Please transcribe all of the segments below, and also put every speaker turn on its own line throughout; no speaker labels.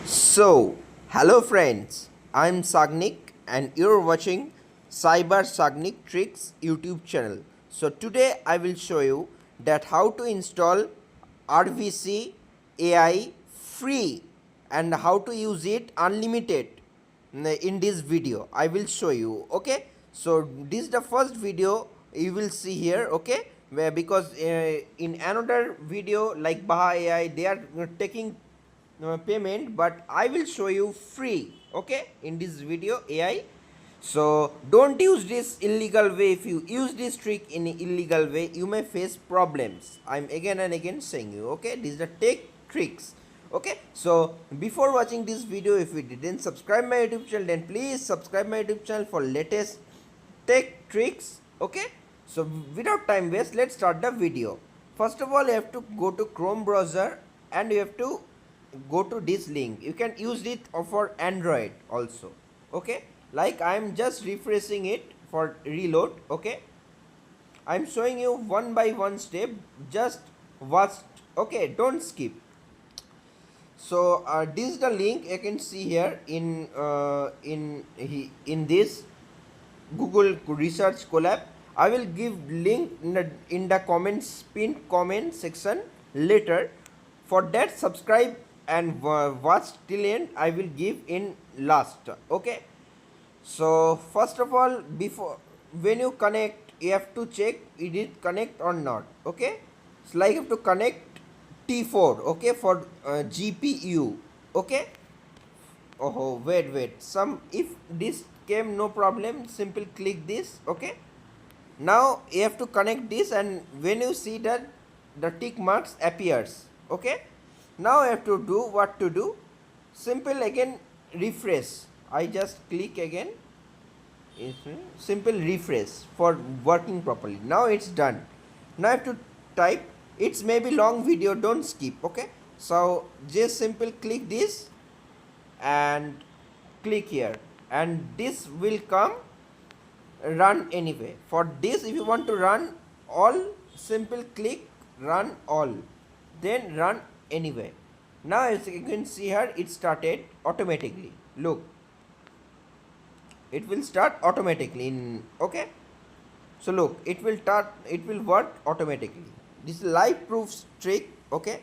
So, hello friends, I'm Sagnik and you're watching Cyber Sagnik Tricks YouTube channel. So today I will show you that how to install RVC AI free and how to use it unlimited in this video. I will show you, okay? So this is the first video you will see here, okay? Where because in another video like Baha AI they are taking payment, but I will show you free, okay, in this video AI. So don't use this illegal way. If you use this trick in illegal way, you may face problems. I'm again and again saying you, okay, this is the tech tricks. Okay, so before watching this video, if you didn't subscribe my YouTube channel, then please subscribe my YouTube channel for latest tech tricks. Okay, so without time waste, let's start the video. First of all, you have to go to Chrome browser and you have to go to this link. You can use it for Android also, okay, like I'm just refreshing it for reload. Okay, I'm showing you one by one step, just watch, okay, don't skip. So this is the link you can see here in this Google research collab. I will give link in the comments, pinned comment section later. For that, subscribe and watch till end. I will give in last. Okay, so first of all, before when you connect, you have to check it is connect or not. Okay, so like you have to connect T4, okay, for GPU. Okay, oh wait, some, if this came, no problem, simple click this. Okay, now you have to connect this, and when you see that the tick marks appears. Okay, now you have to do what to do, simple again refresh. I just click again, simple refresh for working properly. Now it's done. Now I have to type, it's maybe long video, don't skip. Okay, so just simple click this and click here, and this will come run anyway. For this, if you want to run all, simple click run all, then run anyway. Now as you can see here, it started automatically. Look, it will start automatically in, okay, so look, it will start, it will work automatically. This is live proof trick. Okay,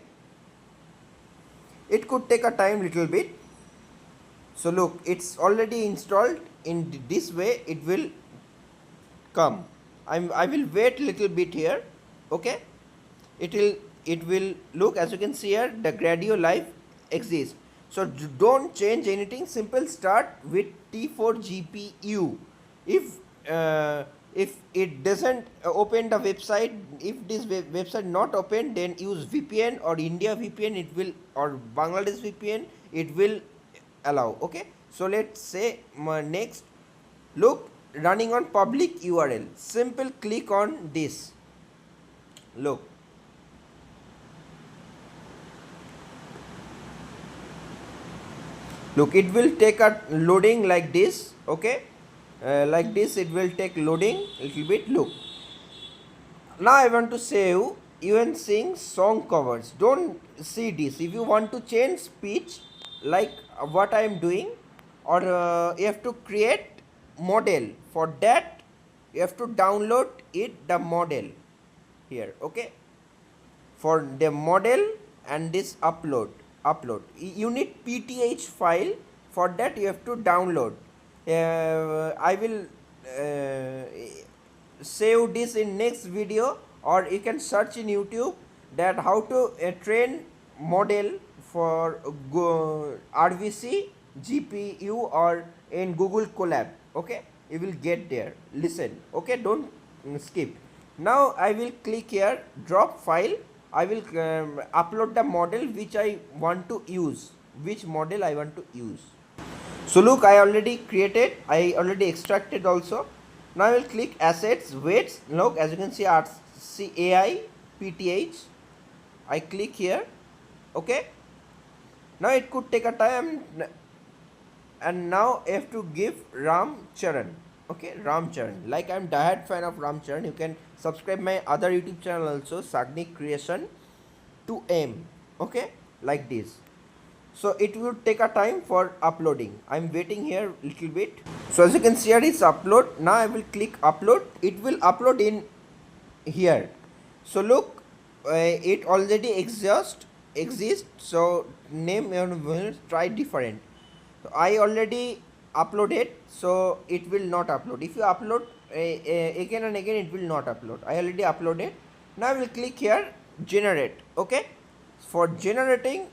it could take a time little bit. So look, it's already installed. In this way it will come. I will wait little bit here. Okay, it will look, as you can see here, the Gradio Live exists. So don't change anything, simple start with T4 GPU. If it doesn't open the website, if this website not open, then use VPN or India VPN, it will, or Bangladesh VPN, it will allow. Okay, so let's say next, look, running on public URL, simple click on this. Look, it will take a loading like this. Okay, like this it will take loading little bit. Look, now I want to say you even sing song covers, don't see this. If you want to change speech like what I am doing, or you have to create model, for that you have to download it, the model here. Okay, for the model and this upload, you need PTH file. For that you have to download. I will save this in next video, or you can search in YouTube that how to train model for RVC GPU or in Google Colab. Okay, you will get there. Listen, okay, don't skip. Now I will click here, drop file. I will upload the model which I want to use, which model I want to use. So look, I already created, I already extracted also. Now I will click assets, weights. Look, as you can see, RVC AI PTH. I click here. Okay, now it could take a time, and now I have to give Ram Charan. Okay, Ram Charan, like I'm diehard fan of Ram Charan. You can subscribe my other YouTube channel also, Sagnik Creation 2M. Okay, like this. so it will take a time for uploading. I'm waiting here little bit. So as you can see here, it's upload. Now I will click upload. It will upload in here. So look, it already exists. So name will try different. So I already uploaded, so it will not upload. If you upload again and again, it will not upload. I already uploaded. Now I will click here generate. Okay, for generating,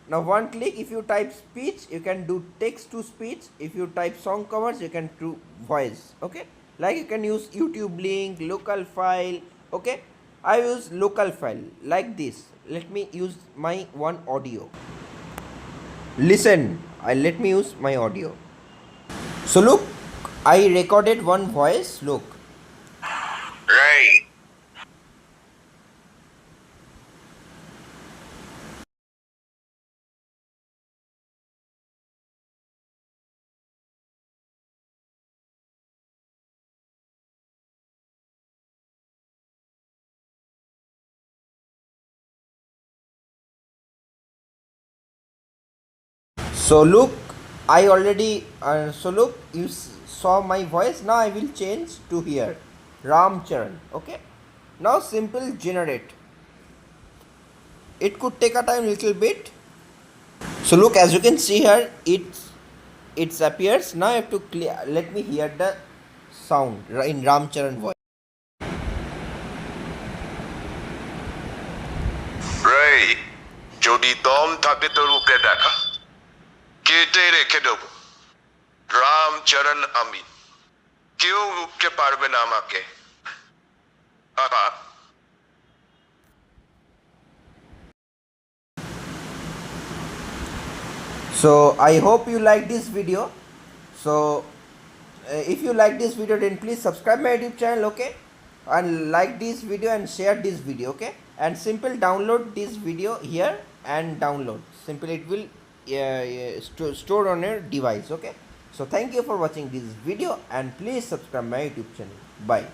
now one click. If you type speech, you can do text to speech. If you type song covers, you can do voice. Okay, like you can use YouTube link, local file. Okay, I use local file like this. Let me use my one audio. Listen, let me use my audio. So look, I recorded one voice. Look. Right. So look, I already so look, you saw my voice. Now I will change to here Ram Charan. Okay, now simple generate. It could take a time little bit. So look, as you can see here, it appears. Now I have to clear. Let me hear the sound in Ram Charan voice.
Ray, যদি দম থাকে তো রূপে দেখা কেটে রেখে দেব রামচরণ আমি কেউ রূপতে পারবে না আমাকে
So I hope you like this video. So if you like this video, then please subscribe my YouTube channel. Okay, and like this video and share this video. Okay, and simple download this video here and download. Simple, it will store on your device. Okay, so thank you for watching this video and please subscribe my YouTube channel. Bye.